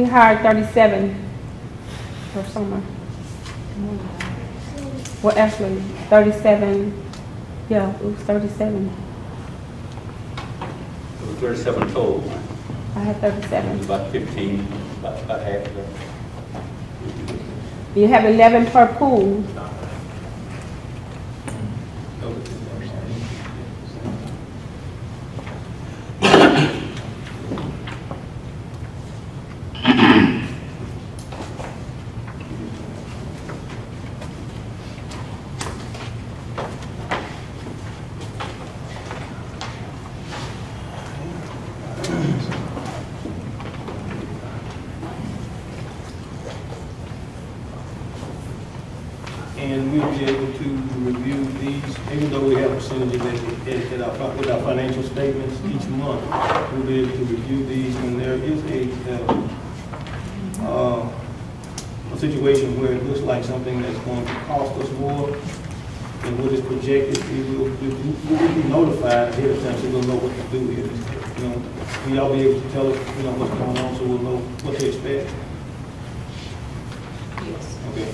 We hired 37 for summer. Well, actually, 37. Yeah, it was 37. It was 37 total. I had 37. About 15, about half of that. You have 11 per pool. And we'll be able to review these, even though we have percentages with our financial statements each month, we'll be able to review these. And there is a situation where it looks like something that's going to cost us more than what is projected. We'll be notified ahead of time, so we'll know what to do here. You know, will y'all be able to tell us, you know, what's going on, so we'll know what to expect? Yes. Okay.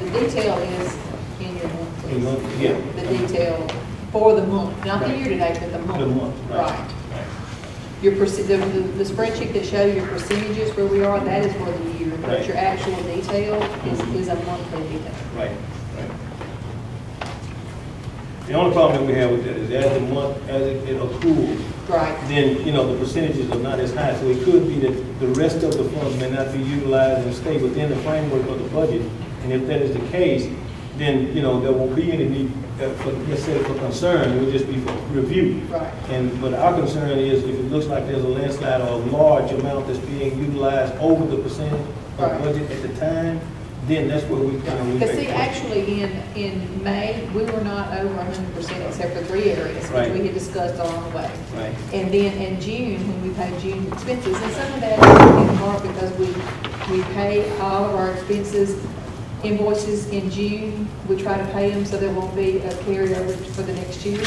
The detail is in your month, please. Yeah. The detail for the month, not the year-to-date, but the month. The month, right. Your the spreadsheet that shows your percentages where we are, that is for the year. But Right. your actual detail is a monthly detail. Right. The only problem that we have with that is as the month, as it accrues, Right. then, you know, the percentages are not as high. So it could be that the rest of the funds may not be utilized and stay within the framework of the budget. And if that is the case, then, you know, there won't be any need for, let's say, for concern. It would just be for review. Right. But our concern is if it looks like there's a landslide or a large amount that's being utilized over the percentage of Right. budget at the time, then that's where we kind of. Because see, actually in May, we were not over 100% except for 3 areas, which Right. we had discussed along the way. Right. And then in June, when we paid June expenses, and some of that is in part because we pay all of our expenses, invoices in June, we try to pay them so there won't be a carryover for the next year.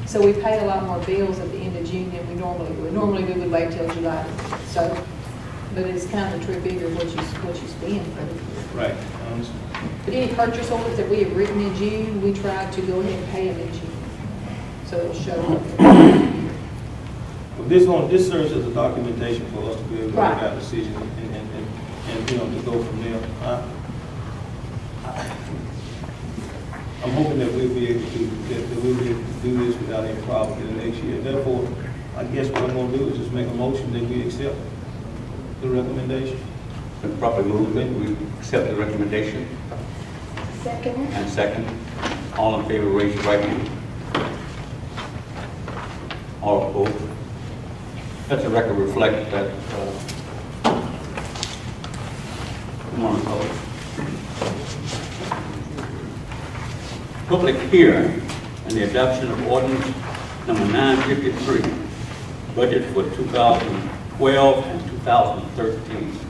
So we pay a lot more bills at the end of June than we normally would. Normally we would wait till July. So, but it's kind of the true figure of what you spend for the year. Right. But any purchase orders that we have written in June, we try to go ahead and pay them in June. So it'll show up. Well, this serves as a documentation for us to be able to make our decision and you know, to go from there. I'm hoping that we'll be able to do this without any problem in the next year. Therefore, I guess what I'm going to do is just make a motion that we accept the recommendation. Been properly moved that we accept the recommendation. Second. And second. All in favor, raise your right hand. All opposed. Let the record reflect that. Come on, folks. Public hearing and the adoption of ordinance number 953, budget for 2012 and 2013.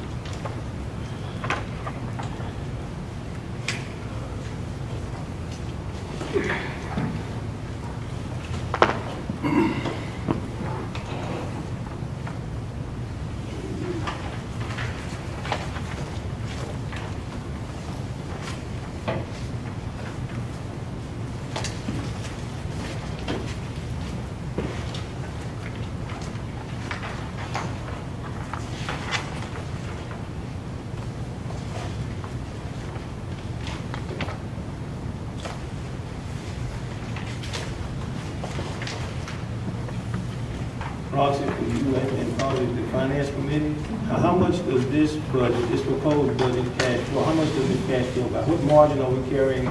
Proxy for you and probably the finance committee. How much does this budget, this proposed budget cash flow, how much does this cash flow about? What margin are we carrying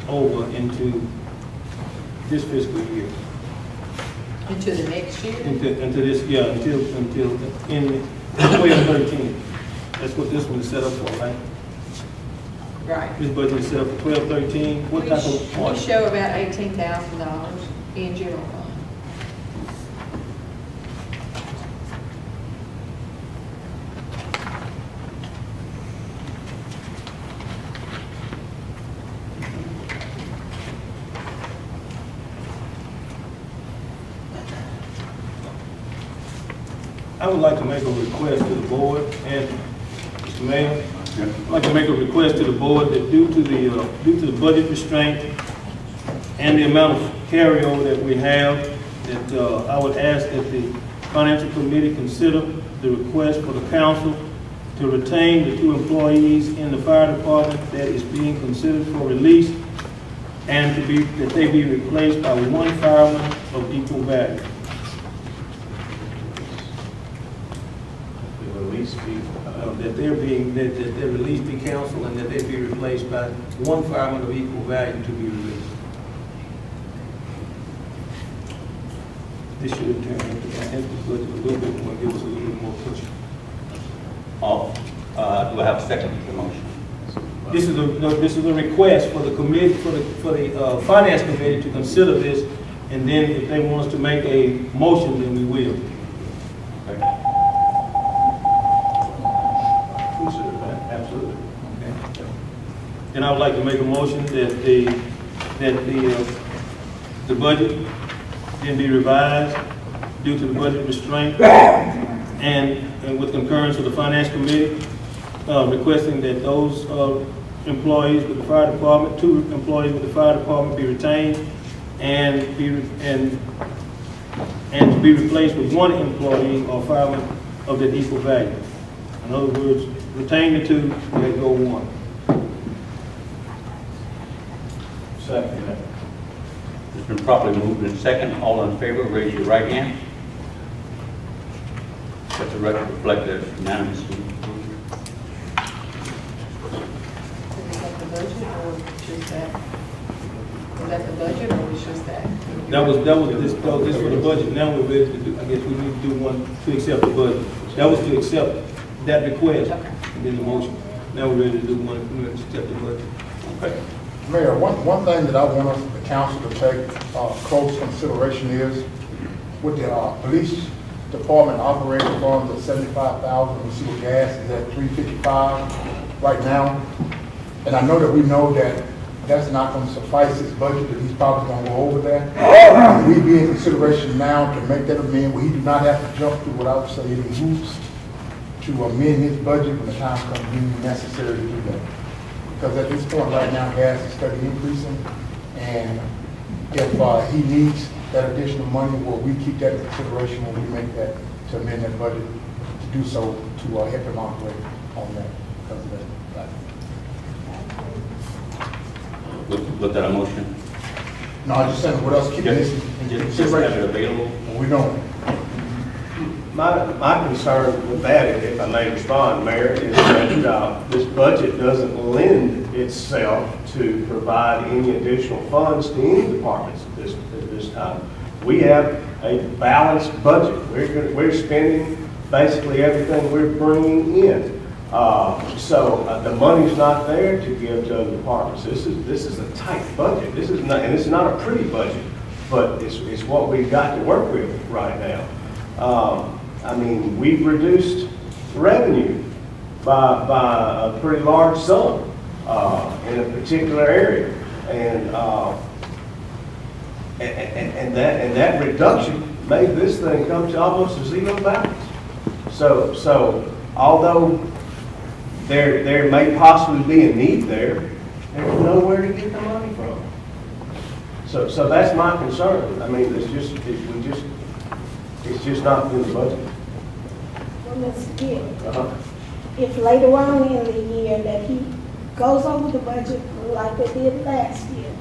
over into this fiscal year? Into the next year? Into this, yeah, until in 12-13. That's what this one is set up for, right? Right. This budget is set up for 12-13. What type of We margin? show about $18,000 in general fund. I would like to make a request to the board and Mayor, I'd like to make a request to the board that due to the budget restraint and the amount of carryover that we have, that I would ask that the Financial Committee consider the request for the council to retain the 2 employees in the fire department that is being considered for release, and that they be replaced by 1 fireman of equal value. The release be that their release be canceled and that they be replaced by 1 fireman of equal value to be released. This should in turn enhance the budget a little bit more, give us a little bit more push. Do I have a second to the motion? This is a request for the committee, for the finance committee to consider this, and then if they want us to make a motion, then we will. Okay. Consider that, absolutely. Okay. And I would like to make a motion that the budget then be revised due to the budget restraint, and with concurrence of the finance committee, requesting that those employees with the fire department, 2 employees with the fire department, be retained and to be replaced with 1 employee or fireman of that equal value. In other words, retain the 2, let go 1. Second. It's been properly moved in second. All in favor, raise your right hand. Let the record reflect that it's unanimously approved. Is that the budget or just that? Was that the budget or was just that? That was this for the budget. Now we're ready to do, I guess we need to do one to accept the budget. That was to accept that request, and then the motion. Now we're ready to do one to accept the budget. Okay. Mayor, one thing that I want us, the council, to take close consideration is with the police department operating funds at $75,000, we see the gas is at $355 right now. And I know that that's not going to suffice his budget, that he's probably going to go over that. We be in consideration now to make that amend, where he do not have to jump through what I would say any hoops to amend his budget when the time comes being necessary to do that. Because at this point right now, gas is steadily increasing, and if he needs that additional money, well, we keep that in consideration when we make that, to amend that budget, to do so, to help him operate on that, because of that. Look at a motion. No, I just saying, what else keeping this in Just have it consideration? available. We don't. My concern with that, if I may respond, Mayor, is that this budget doesn't lend itself to provide any additional funds to any departments at this time. We have a balanced budget. We're spending basically everything we're bringing in. So the money's not there to give to other departments. This is a tight budget. This is not, and it's not a pretty budget, but it's what we've got to work with right now. I mean, we've reduced revenue by a pretty large sum in a particular area, and that reduction made this thing come to almost a zero balance. So although there may possibly be a need there, there's nowhere to get the money from. So that's my concern. I mean, it's just not in the budget. Well, Mr. Gill, if later on in the year that he goes over the budget like they did last year,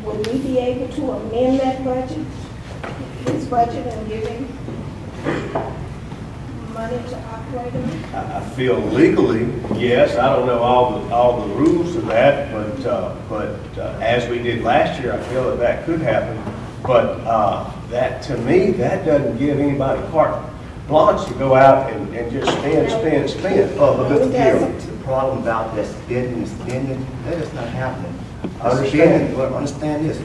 would we be able to amend that budget, his budget, and give him money to operate on? I feel legally, yes. I don't know all the rules of that, but as we did last year, I feel that could happen. But that, to me, that doesn't give anybody carte blanche to go out and just spend. But Mr. Gill, the problem about that spending, that is not happening. Understand this.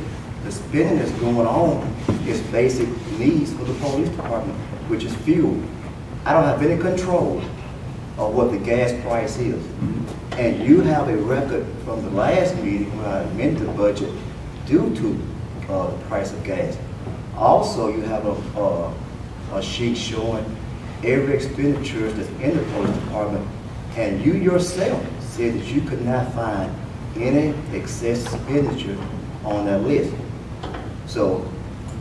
The spending that's going on is basic needs for the police department, which is fuel. I don't have any control of what the gas price is. And you have a record from the last meeting when I amended the budget due to the price of gas. Also, you have a sheet showing every expenditure that's in the police department And you yourself said that you could not find any excess expenditure on that list. So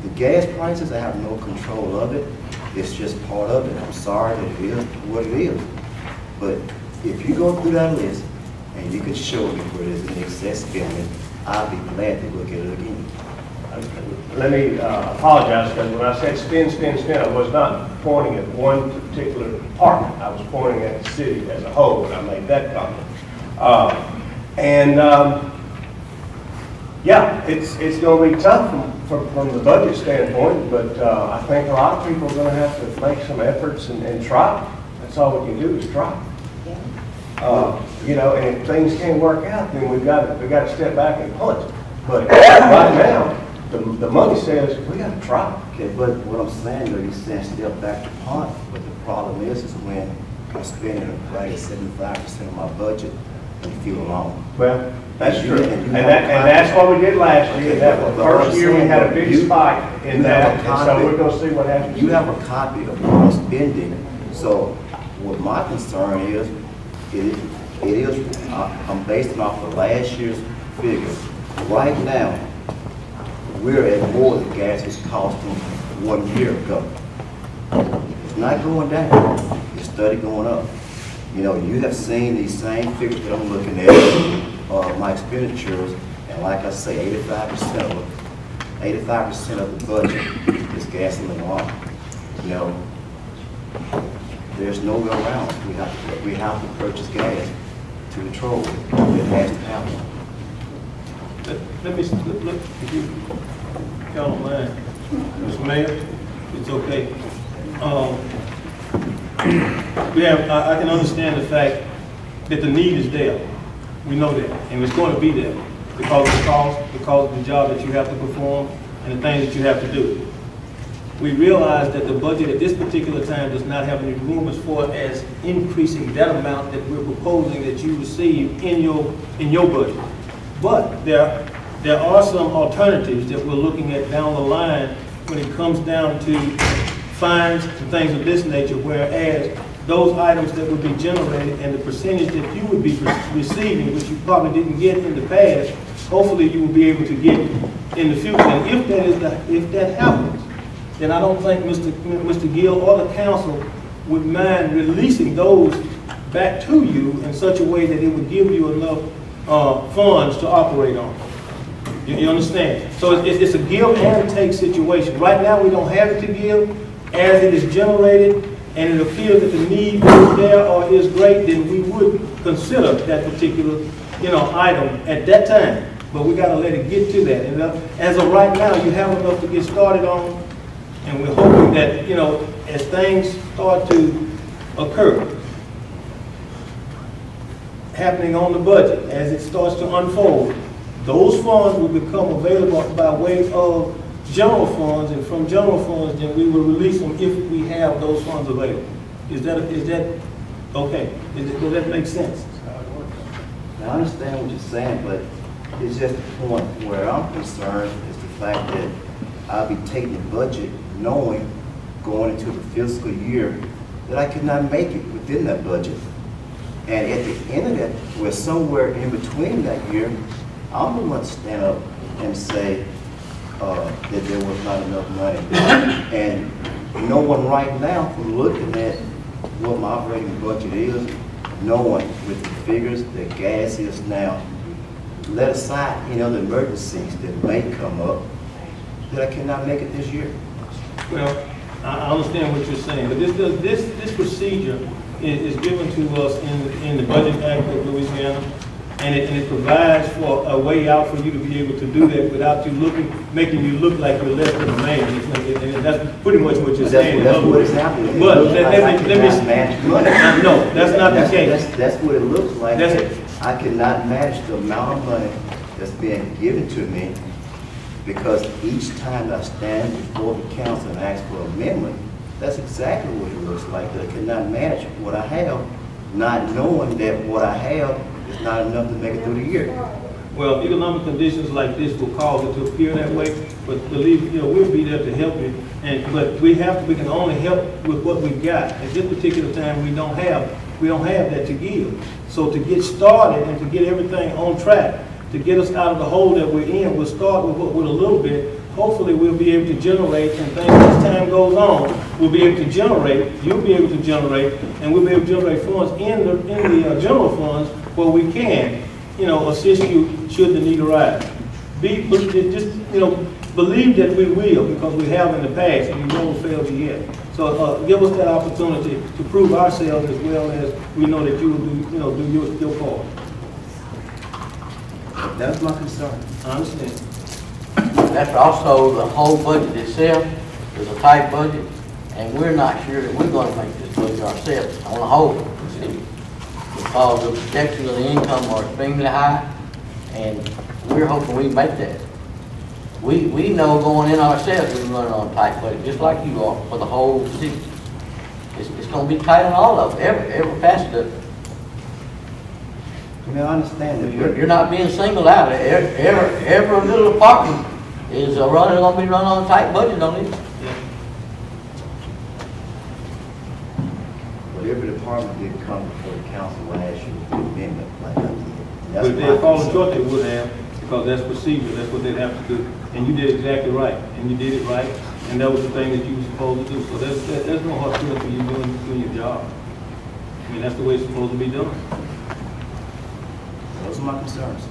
the gas prices, I have no control of it. It's just part of it. I'm sorry that it is what it is. But if you go through that list and you can show me where there's an excess spending, I'll be glad to look at it again. Let me apologize, because when I said spend, I was not pointing at one particular department. I was pointing at the city as a whole when I made that comment. Yeah, it's going to be tough from the budget standpoint, but I think a lot of people are going to have to make some efforts and try. That's all we can do is try. You know, and if things can't work out, then we got to step back and punt. But right now, the money says we got to try. Okay, but what I'm saying, though, you're saying step back to punt, but the problem is when I'm spending like 75% of my budget, you feel alone. Well, that's true, and that's what we did last year. That was the first year we had a big spike in that, and so we're going to see what happens. You have a copy of what I'm spending, so what my concern is, I'm basing off of last year's figures. Right now, we're at more than gas was costing 1 year ago. It's not going down, it's steady going up. You know, you have seen these same figures that I'm looking at, my expenditures, and like I say, 85% of the budget is gasoline alone. You know, there's no way around. We have to purchase gas to control it. It has to happen. Let me, look, if you don't mind, Mr. Mayor, it's okay. I can understand the fact that the need is there. We know that, and it's going to be there because of the cost, because of the job that you have to perform, and the things that you have to do. We realize that the budget at this particular time does not have any room as far as increasing that amount that we're proposing that you receive in your budget. But there are some alternatives that we're looking at down the line when it comes down to fines and things of this nature, whereas those items that would be generated and the percentage that you would be receiving, which you probably didn't get in the past, hopefully you will be able to get in the future. And if that happens, then I don't think Mr. Gill or the council would mind releasing those back to you in such a way that it would give you enough funds to operate on. You understand? So it's a give and take situation. Right now we don't have it to give. As it is generated and it appears that the need is there or is great, then we would consider that particular item at that time. But we got to let it get to that. And as of right now, you have enough to get started on. And we're hoping that, as things start to occur, happening on the budget, as it starts to unfold, those funds will become available by way of general funds, and from general funds, then we will release them if we have those funds available. Is that okay? Does that make sense? Now, I understand what you're saying, but it's just the point where I'm concerned is the fact that I'll be taking the budget knowing going into the fiscal year that I could not make it within that budget. And at the end of that, we're somewhere in between that year, I'm going to stand up and say that there was not enough money. And no one right now, from looking at what my operating budget is, knowing with the figures that gas is now, let aside, the emergencies that may come up, that I cannot make it this year. Well, I understand what you're saying, but this procedure is given to us in the Budget Act of Louisiana, and it provides for a way out for you to be able to do that without you making you look like you're less than a man. And that's pretty much what you're saying. That's what is happening. But let me no, that's not the case. That's what it looks like. I cannot match the amount of money that's being given to me, because each time I stand before the council and ask for an amendment, that's exactly what it looks like, that I cannot manage what I have, not knowing that what I have is not enough to make it through the year. Well, economic conditions like this will cause it to appear that way, but believe, we'll be there to help you. But we can only help with what we've got. At this particular time, we don't have We don't have that to give. So to get started and to get everything on track, to get us out of the hole that we're in, we'll start with a little bit. Hopefully we'll be able to generate, and things as time goes on, we'll be able to generate, you'll be able to generate, and we'll be able to generate funds in the general funds where we can, you know, assist you should the need arise. Believe that we will, because we have in the past, and we never failed you yet. So give us that opportunity to prove ourselves as well as we know that you will do your part. That's my concern. I understand. That's also the whole budget itself is a tight budget, and we're not sure that we're going to make this budget ourselves on the whole, because the projections of the income are extremely high, and we're hoping we can make that. We know going in ourselves we're running on a tight budget, just like you are for the whole city. It's going to be tight on all of them, every facet of it. I mean, I understand that. You're not being singled out. Every little department is going to be running on a tight budget, don't it? But every department did come before the council last year with the amendment like I did. But if they had fallen short, they would have, because that's procedure, that's what they'd have to do. And you did exactly right, and you did it right, and that was the thing that you were supposed to do. So there's no hard feeling for you doing your job. I mean, that's the way it's supposed to be done. Those are my concerns.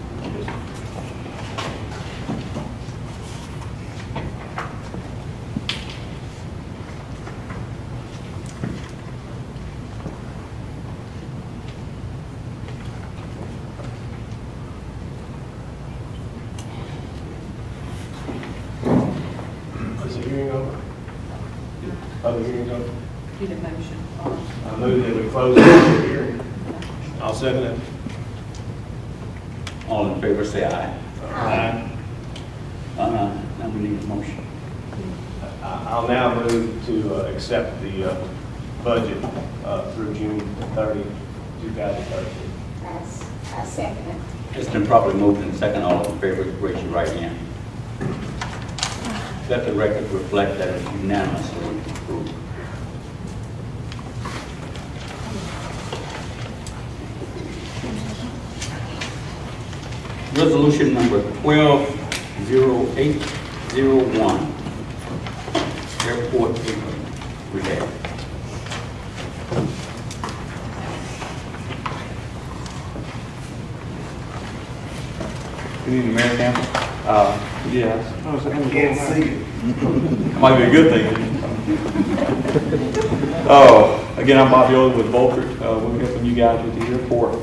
Is the hearing over? Other hearings over? Need a motion. I move that we close the hearing. I'll second it. All in favor, say aye. Aye. Now we need a motion. I'll now move to accept the budget through June 30, 2013. I second it. It's been properly moved and second. All in favor, raise your right hand. Let the record reflect that it's unanimously approved. Resolution number 120801, Airport Apron Rehab. Good evening, Mayor Campbell. Yes. Can't see it. Might be a good thing. Again, I'm Bob Yoder with Volkert. We're helping you guys with the airport.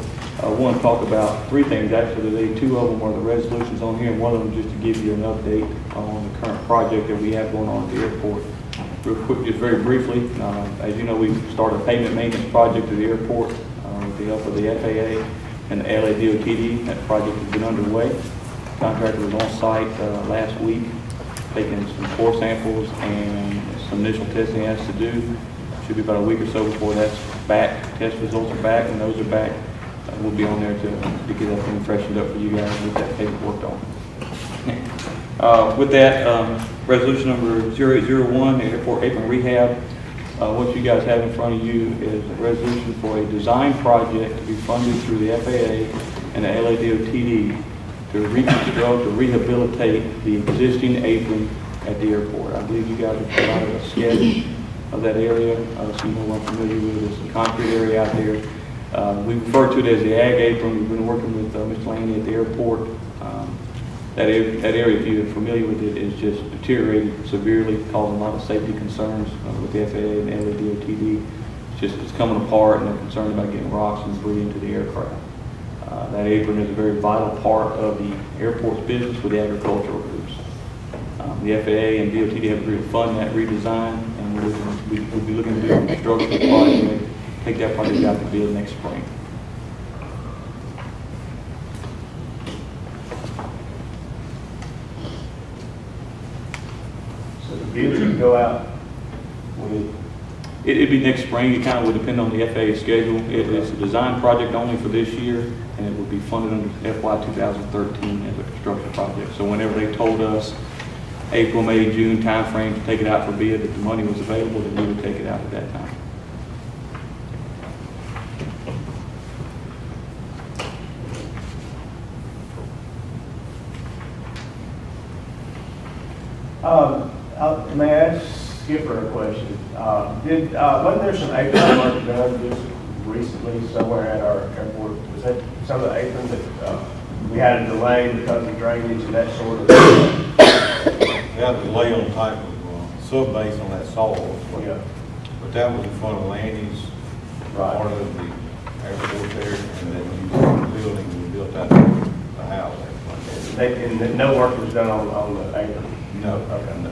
I want to talk about three things actually today. Two of them are the resolutions on here, and one of them just to give you an update on the current project that we have going on at the airport. Real quick, just very briefly, as you know, we started a pavement maintenance project at the airport with the help of the FAA and the LADOTD. That project has been underway. The contractor was on site last week, taking some core samples and some initial testing he has to do. Should be about a week or so before that's back. Test results are back, and those are back. We'll be on there to get that thing freshened up for you guys and get that paperwork on. With that, resolution number 0801, the airport apron rehab. What you guys have in front of you is a resolution for a design project to be funded through the FAA and the LADOTD to reconstruct or rehabilitate the existing apron at the airport. I believe you guys have provided a sketch of that area, so you know what I'm familiar with. It's a concrete area out there. We refer to it as the ag apron. We've been working with Mr. Laney at the airport. That area, if you're familiar with it, is just deteriorated severely, causing a lot of safety concerns with the FAA and LADOTD. It's coming apart, and they're concerned about getting rocks and debris into the aircraft. That apron is a very vital part of the airport's business with the agricultural groups. The FAA and DOTD have agreed to fund that redesign, and we'll be looking to do a construction project, take that project out to bid next spring. So the bid would go out when It'd be next spring. It kind of would depend on the FAA schedule. It's a design project only for this year, and it would be funded under FY 2013 as a construction project. So whenever they told us April, May, June timeframe to take it out for bid, if the money was available, then we would take it out at that time. skipper a question. Wasn't there some apron work done just recently somewhere at our airport? Was that some of the aprons that we had a delay because of drainage and that sort of thing? We had a delay on type of sub-base on that soil. Yeah. But that was in front of Lanny's, Right. part of the airport there, and then when you built the building, we built that, the house. And no work was done on the apron? No, Okay. no.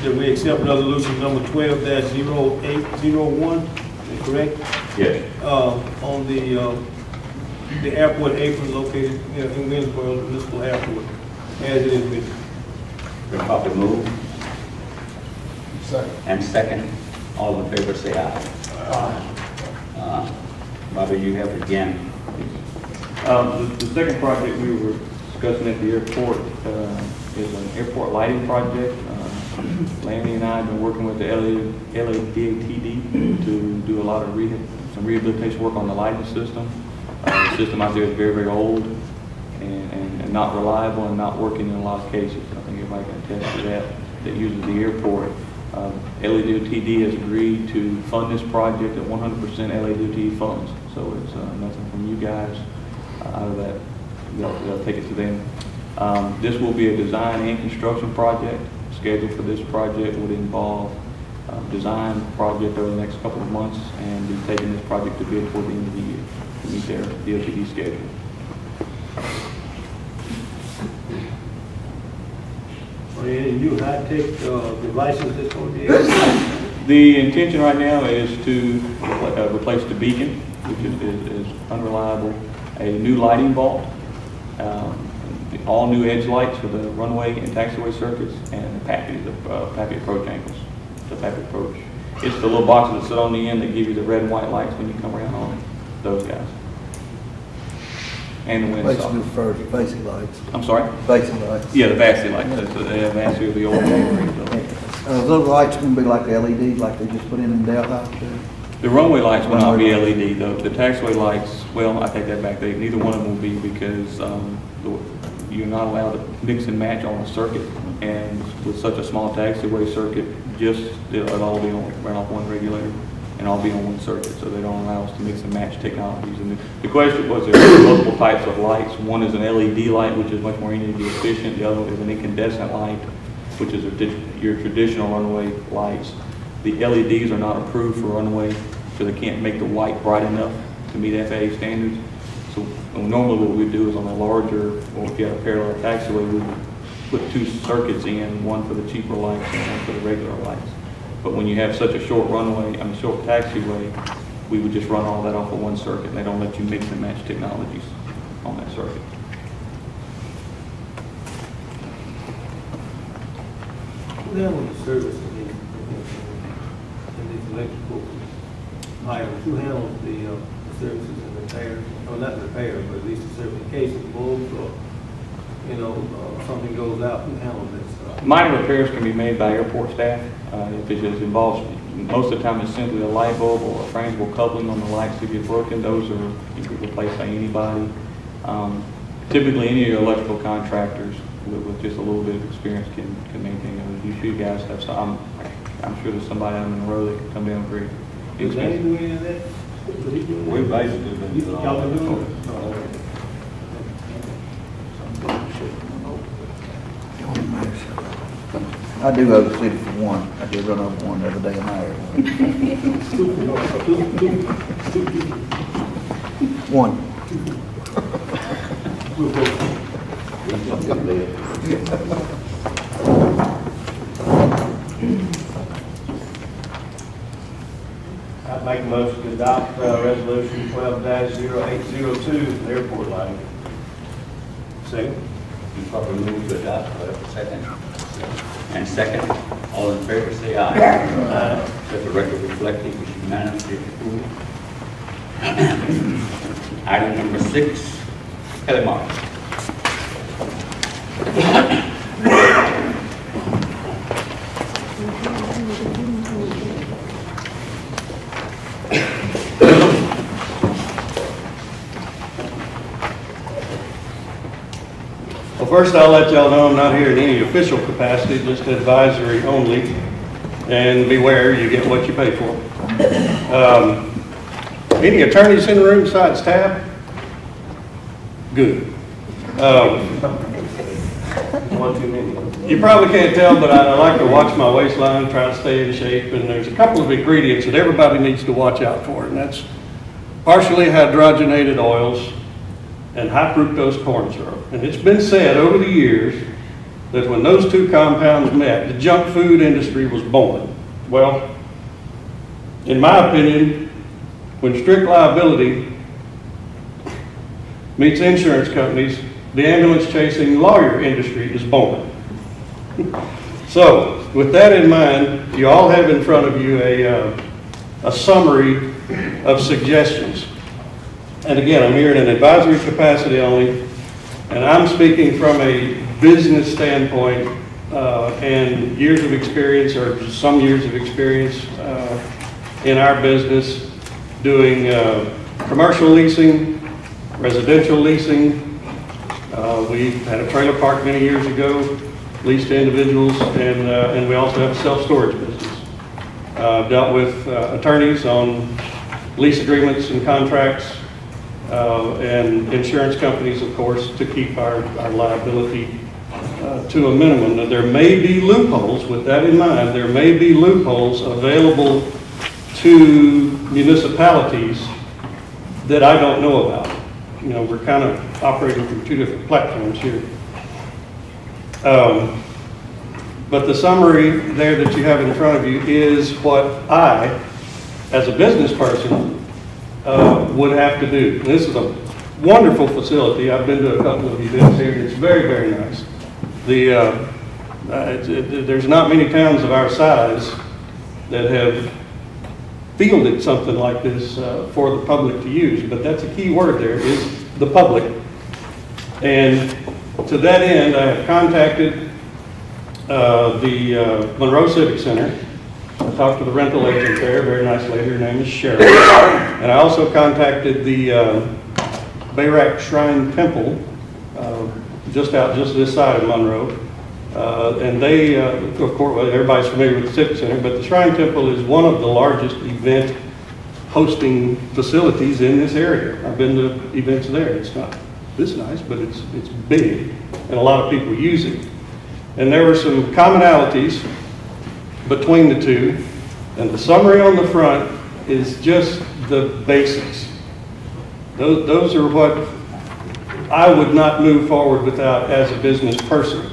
That we accept resolution number 12-0801, is that correct? Yes. On the airport apron located in Winnsboro Municipal Airport, as it is written. Been properly moved Second. and second. All in favor, say aye. Bobby, you have it again. The second project we were discussing at the airport is an airport lighting project. Lanny and I have been working with the LADATD to do a lot of some rehabilitation work on the lighting system. The system out there is very, very old and not reliable and not working in a lot of cases. I think everybody can attest to that uses the airport. LADATD has agreed to fund this project at 100% LADATD funds. So it's nothing from you guys out of that. They'll take it to them. This will be a design and construction project. Schedule for this project would involve design project over the next couple of months and be taking this project to bid before the end of the year to meet their DOTD schedule. Are there any new high-tech devices that's going to be? The intention right now is to replace the beacon, which is unreliable, a new lighting vault, all new edge lights for the runway and taxiway circuits, and the package approach angles. The package approach. It's the little boxes that sit on the end that give you the red and white lights when you come around on those guys. And the wind Basically, stop. for basic lights. I'm sorry? Basic lights. Yeah, the VASI lights. The VASI are the old ones. Those lights going to be like the LEDs, like they just put in Delhi? The runway lights will not be LED, though. The taxiway lights, well, I take that back. Neither one of them will be because you're not allowed to mix and match on a circuit. And with such a small taxiway circuit, it'll all be run off one regulator and all be on one circuit. So they don't allow us to mix and match technologies. And the question was, there are multiple types of lights. One is an LED light, which is much more energy efficient. The other is an incandescent light, which is your traditional runway lights. The LEDs are not approved for runway, so they can't make the white bright enough to meet FAA standards. So normally what we do is on a larger, or if you have a parallel taxiway, we would put two circuits in, one for the cheaper lights and one for the regular lights. But when you have such a short short taxiway, we would just run all that off of one circuit, and they don't let you mix and match technologies on that circuit. Who handles the service in these electrical items? Who handles the services and repair? Or not repair, but at least the service in case of bulbs or, something goes out, who handles this? Minor repairs can be made by airport staff. If it just involves, most of the time it's simply a light bulb or a frangible coupling on the lights that get broken. Those are replaced by anybody. Typically, any of your electrical contractors with just a little bit of experience can maintain those. You guys have some. I'm sure there's somebody out in the road that can come down very Does Danny do any of that? We've basically been doing all Y'all been that. doing it? Oh, okay. I do owe the city for one. I did run over one the other day in my area. One. I'd make a motion to adopt resolution 12-0802, airport lighting. Second. You probably move to adopt, second. And second, all in favor, say aye. Aye. Let the record reflect it was unanimously approved. Item number 6, telemark. Well, first I'll let y'all know I'm not here in any official capacity, just advisory only. And beware, you get what you pay for. Any attorneys in the room besides Tab? Good. One too many. You probably can't tell, but I like to watch my waistline, try to stay in shape, and there's a couple of ingredients that everybody needs to watch out for, and that's partially hydrogenated oils and high fructose corn syrup. And it's been said over the years that when those two compounds met, the junk food industry was born. Well, in my opinion, when strict liability meets insurance companies, the ambulance chasing lawyer industry is born. So, with that in mind, you all have in front of you a summary of suggestions. And again, I'm here in an advisory capacity only, and I'm speaking from a business standpoint and years of experience, or some years of experience in our business doing commercial leasing, residential leasing. We had a trailer park many years ago, leased to individuals, and we also have a self-storage business. Dealt with attorneys on lease agreements and contracts, and insurance companies, of course, to keep our liability to a minimum. Now, there may be loopholes, with that in mind, there may be loopholes available to municipalities that I don't know about. You know, we're kind of operating from two different platforms here. But the summary there that you have in front of you is what I, as a business person, would have to do. This is a wonderful facility. I've been to a couple of events here. It's very, very nice. There's not many towns of our size that have fielded something like this for the public to use, but that's a key word there, is the public. And to that end, I have contacted the Monroe Civic Center. I talked to the rental agent there, very nice lady, her name is Sharon. And I also contacted the Bayrack Shrine Temple, just this side of Monroe. And they, of course, well, everybody's familiar with the Civic Center, but the Shrine Temple is one of the largest event hosting facilities in this area. I've been to events there. It's not this nice, but it's big, and a lot of people use it. And there were some commonalities between the two, and the summary on the front is just the basics. Those are what I would not move forward without as a business person.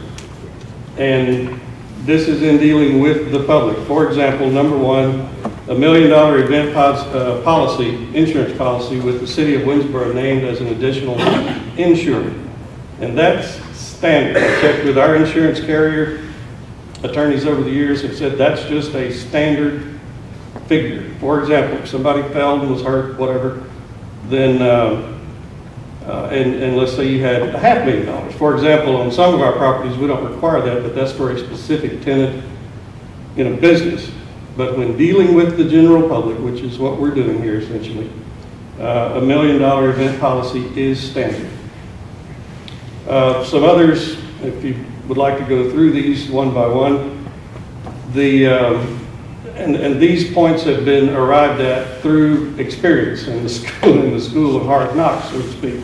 And this is in dealing with the public. For example, number one, $1 million event policy, insurance policy with the city of Winnsboro named as an additional insurer. And that's standard. I checked with our insurance carrier. Attorneys over the years have said that's just a standard figure. For example, if somebody fell and was hurt, whatever, then, and let's say you had $500,000. For example, on some of our properties, we don't require that, but that's for a specific tenant in a business. But when dealing with the general public, which is what we're doing here essentially, $1 million event policy is standard. Some others, if you would like to go through these one by one, and these points have been arrived at through experience in the school of hard knocks, so to speak.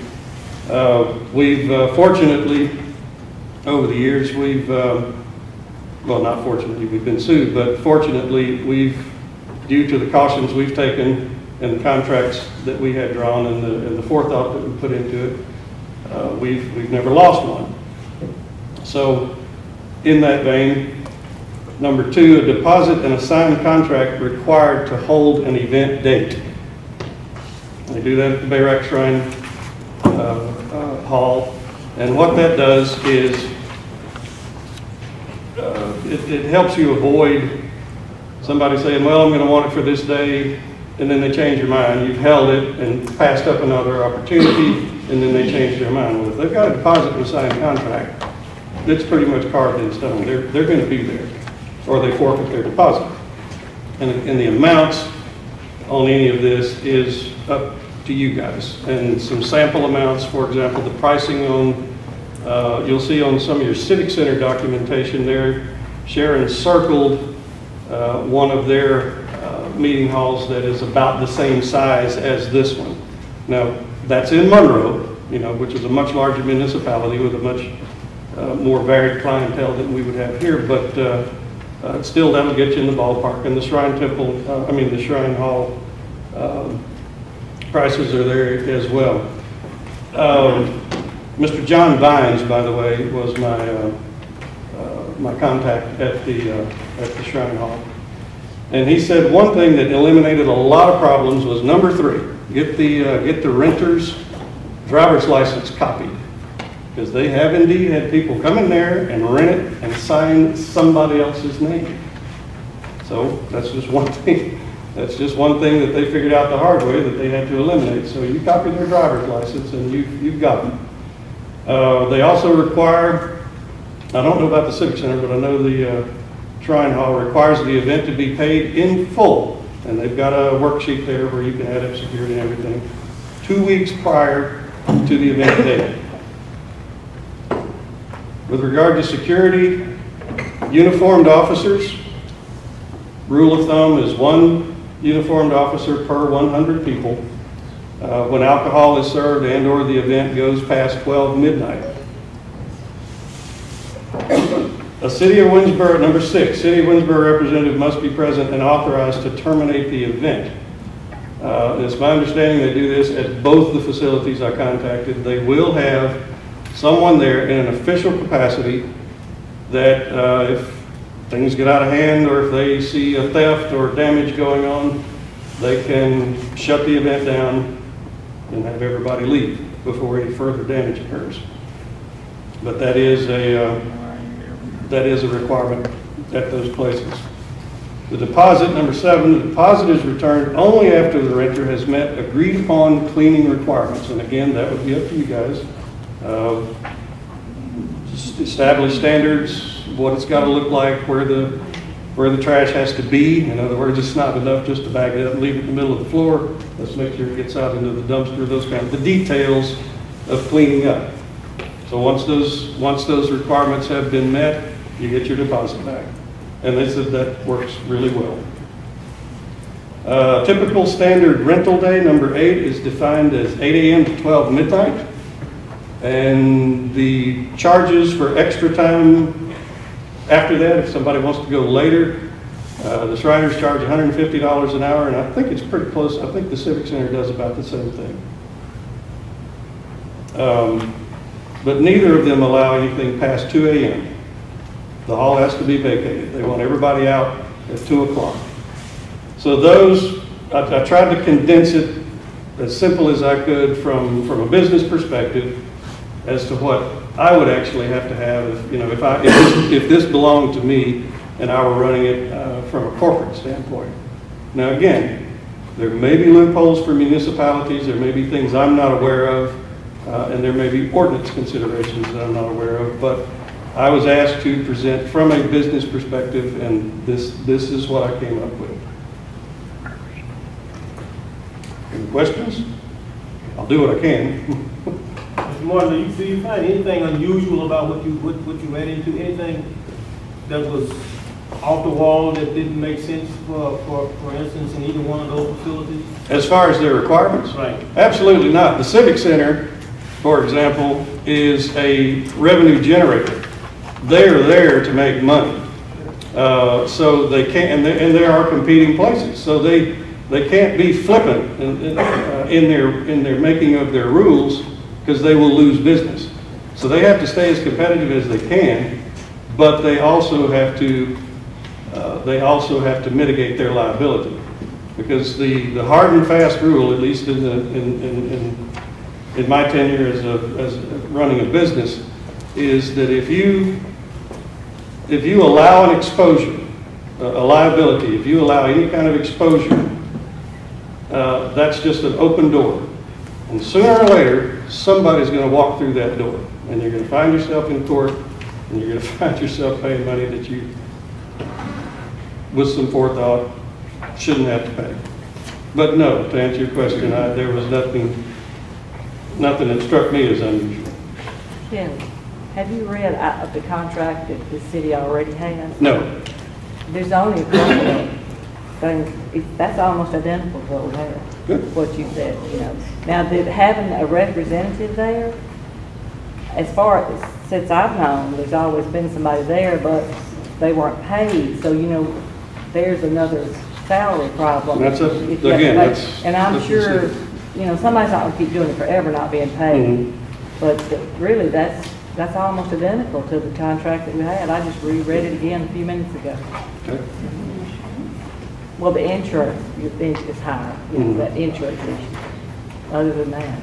We've fortunately, over the years, we've, well, not fortunately, we've been sued, but fortunately, due to the cautions we've taken and the contracts that we had drawn and the forethought that we put into it, we've never lost one. So in that vein, number 2, a deposit and a signed contract required to hold an event date. They do that at the Bayrack Shrine Hall. And what that does is it helps you avoid somebody saying, well, I'm going to want it for this day, and then they change your mind. You've held it and passed up another opportunity, and then they change their mind. Well, if they've got a deposit and a signed contract, it's pretty much carved in stone. They're going to be there, or they forfeit their deposit. And the amounts on any of this is up to you guys. And some sample amounts, for example, the pricing on, you'll see on some of your Civic Center documentation there, Sharon circled one of their meeting halls that is about the same size as this one. Now, that's in Monroe, you know, which is a much larger municipality with a much more varied clientele than we would have here, but still that'll get you in the ballpark. And the Shrine Temple, the Shrine Hall prices are there as well. Mr. John Vines, by the way, was my contact at the Shrine Hall. And he said one thing that eliminated a lot of problems was number 3, get the renter's driver's license copied. Because they have indeed had people come in there and rent it and sign somebody else's name. So that's just one thing. That's just one thing that they figured out the hard way that they had to eliminate. So you copy their driver's license and you've got them. They also require, I don't know about the Civic Center, but I know the Shrine Hall requires the event to be paid in full. And they've got a worksheet there where you can add up security and everything 2 weeks prior to the event date. With regard to security, uniformed officers, rule of thumb is 1 uniformed officer per 100 people when alcohol is served and or the event goes past 12 midnight. A City of Winnsboro, number 6, City of Winnsboro representative must be present and authorized to terminate the event. It's my understanding they do this at both the facilities I contacted. They will have someone there in an official capacity that if things get out of hand or if they see a theft or damage going on, they can shut the event down and have everybody leave before any further damage occurs. But that is a requirement at those places. The deposit, number 7, the deposit is returned only after the renter has met agreed upon cleaning requirements. And again, that would be up to you guys. Establish standards, what it's got to look like, where the trash has to be. In other words, it's not enough just to bag it up and leave it in the middle of the floor. Let's make sure it gets out into the dumpster, those kinds of, the details of cleaning up. So once those requirements have been met, you get your deposit back. And they said that works really well. Typical standard rental day, number 8, is defined as 8 a.m. to 12 midnight. And the charges for extra time after that, if somebody wants to go later, the Shriners charge $150 an hour, and I think it's pretty close. I think the Civic Center does about the same thing. But neither of them allow anything past 2 a.m. The hall has to be vacated. They want everybody out at 2 o'clock. So those, I tried to condense it as simple as I could from a business perspective as to what I would actually have to have if this belonged to me and I were running it from a corporate standpoint. Now again, there may be loopholes for municipalities, there may be things I'm not aware of, and there may be ordinance considerations that I'm not aware of, but I was asked to present from a business perspective, and this is what I came up with. Any questions? I'll do what I can. Mr. Martin, do you find anything unusual about what you ran into? Anything that was off the wall that didn't make sense for instance, in either one of those facilities? As far as their requirements? Right. Absolutely not. The Civic Center, for example, is a revenue generator. They're there to make money. So they can't, and there are competing places. So they can't be flippant in their making of their rules, because they will lose business. So they have to stay as competitive as they can, but they also have to mitigate their liability. Because the hard and fast rule, at least in my tenure as running a business, is that if you allow an exposure, a liability, if you allow any kind of exposure, that's just an open door. And sooner or later, somebody's going to walk through that door. And you're going to find yourself in court, and you're going to find yourself paying money that you, with some forethought, shouldn't have to pay. But no, to answer your question, there was nothing that struck me as unusual. Ken, have you read the contract that the city already has? No. There's only a couple of things, that's almost identical to what we have. Good. What you said, you know. Now, having a representative there, as far as, since I've known, there's always been somebody there, but they weren't paid, so, you know, there's another salary problem. And and I'm sure, you know, somebody's not gonna keep doing it forever, not being paid. But really, that's almost identical to the contract that we had. I just reread it again a few minutes ago. Okay. Well, the insurance, you think is higher, you know, that insurance issue. Other than that.